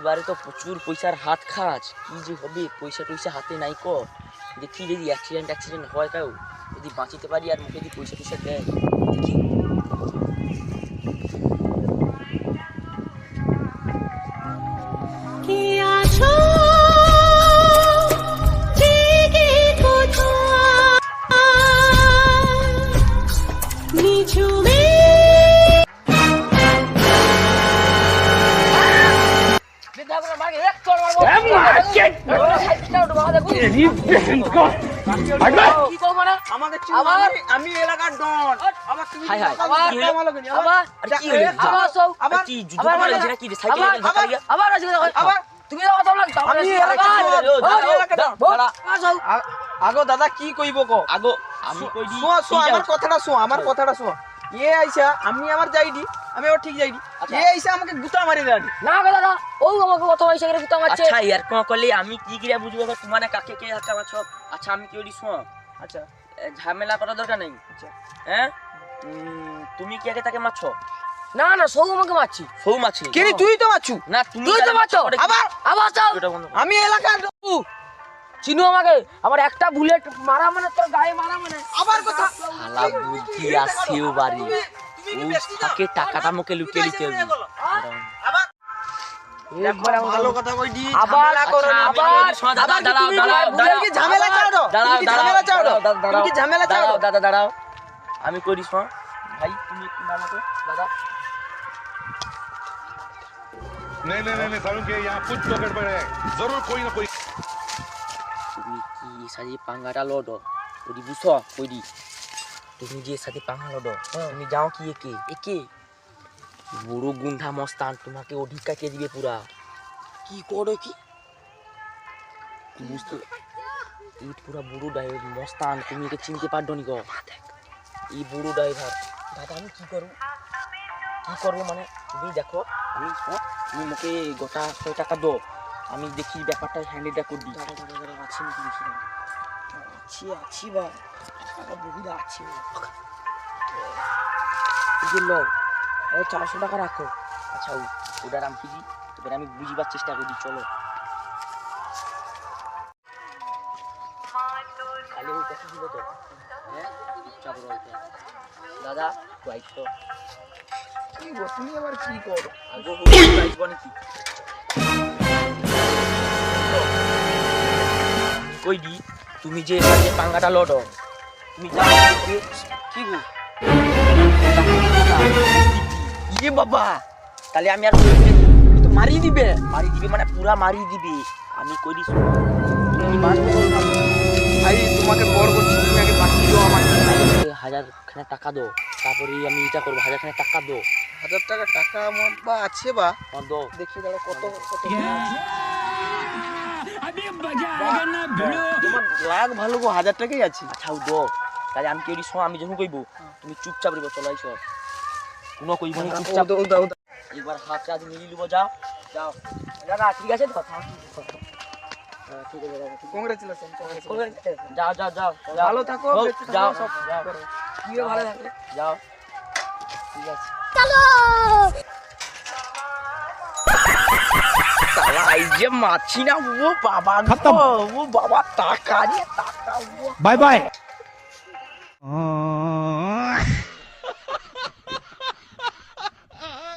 এবারে তো প্রচুর পয়সার হাত খাচ, কি যে হবে, পয়সা টয়সা হাতে নাই কর। দেখি যদি অ্যাক্সিডেন্ট হয় কেউ, যদি বাঁচিতে পারি আর মুখে যদি পয়সা টয়সা দেয় দেখি। আমি এলাকার ডন। আবার তুমি হাই হাই আবার কি হলো? মালো কেন? আবার আর কি হলো? আবার সব আবার কি যুদ্ধ করে হচ্ছে নাকি? সাইকেল ধাক্কা লাগিয়া আবার আবার তুমি কথা বলছো আমি এলাকার ডন। আগো দাদা কি কইব কো? আগো আমি কই দি আমার কথাটা শো। এ আইসা আমি আমার যাইডি, আমি আবার ঠিক যাইডি। এ আইসা আমাকে গুতা মারি দেডি। না গো দাদা, ও আমাকে কত পয়সা করে গুতা মারছে। আচ্ছা ইয়ার কোন করলে আমি কি কিরা বুঝবো তোমার কাকে কে হাতে মারছো? আচ্ছা আমি কি ওডি শোন, আচ্ছা ঝামেলা করা দরকার নেই। আচ্ছা হ্যাঁ তুমি কি আগে তাকে মারছো? না না, সৌ আমাকে মারছি। সৌ মাছি কেনি তুই তো মারছু? না তুমি তুই তো মারছো। আবার আবার চাও। এটা বন্ধ কর। আমি এলাকার চিনু আমাকে, আমার একটা বুলেট মারা মানে তোর গায়ে মারা মানে। আবার কথা শালা বুদ্ধি আসেও বাড়ি, তাকে টাকাটা মুখে লুকিয়ে নিতে হবে। আবার একবার আমাকে ভালো কথা কই দি। আবার ঝামেলা করো না। আবার দাঁড়াও দাঁড়াও দাঁড়াও তুমি কি ঝামেলা চাও? তুমি কি ঝামেলা চাও? তুমি কি ঝামেলা চাও? দাদা দাঁড়াও, আমি করি শোন ভাই, তুমি একটু নামো তো দাদা। नहीं सारुण के यहाँ कुछ तो गड़बड़ है, जरूर कोई ना कोई। তুমি কি সাজি পাঙ্গাটা লড়ো ওদি বুঝছো? কইদি তুমি যে সাথে পাঙ্গা লড়ো, তুমি যাও কি একে একে বড় গুন্ডা মস্তান তোমাকে অধিকাকে দিবে পুরা। কি করো কি বুঝতে এই পুরা বুড়ো ড্রাইভার মস্তান, তুমি একে চিনতে পারো নি গো? এই বুড়ো ড্রাইভার দাদা আমি কি করবো মানে তুমি দেখো, আমি তুমি মুখে গোটা 100 টাকা দো, আমি দেখি ব্যাপারটা হ্যান্ডেলটা করে দিই। দাদা আছে নাকি দেখি না। আছি বা বহুদা আছে লো 400 টাকা রাখো। আচ্ছা ওটার আমি কি দিই, এবার আমি বুঝিবার চেষ্টা করি। চলো খালি ওই কথা ছিল তো, হ্যাঁ চুপচাপ রইতে। দাদা রাইট তো কি গো তুমি আবার কি করো? আগো রাইট নাকি কই দি তুমি যে সাথে পাঙ্গাটা লড়ো, তুমি যাও কি গো? ইয়ে বাবা, তাহলে আমি আর তো মারি দিবে। মারি দিবে মানে পুরা মারি দিবে। আমি কই দিছি তুমি বাঁচবো না। ভাই তোমাকে বড় করছি, তুমি আগে বাকি দাও আমাকে। 1000 খানা টাকা দাও, তারপরে আমি এটা করবো। 1000 খানা টাকা দাও। 1000 টাকা আমার বা আছে বা দাও দেখি দাঁড়া কত তোমার লাগ ভালো গো, 1000 টাকাই আছে। আচ্ছা দাও, তাহলে আমি কেডি শোন, আমি যখন কইবো তুমি চুপচাপ রইবো। চলো আইছো কোনো কইবো না, চুপচাপ একবার হাত কাজ মিলি লব। যাও যাও দাদা, ঠিক আছে তো? ঠিক আছে দাদা, কংগ্রেচুলেশন। যাও যাও যাও ভালো থাকো, যাও সব যাও করো। তুইও ভালো থাকো। যাও ঠিক আছে। শালা এই যে মাছি না, ও বাবা খতম। ও বাবা টাকা নিয়ে টাকা। Bye bye.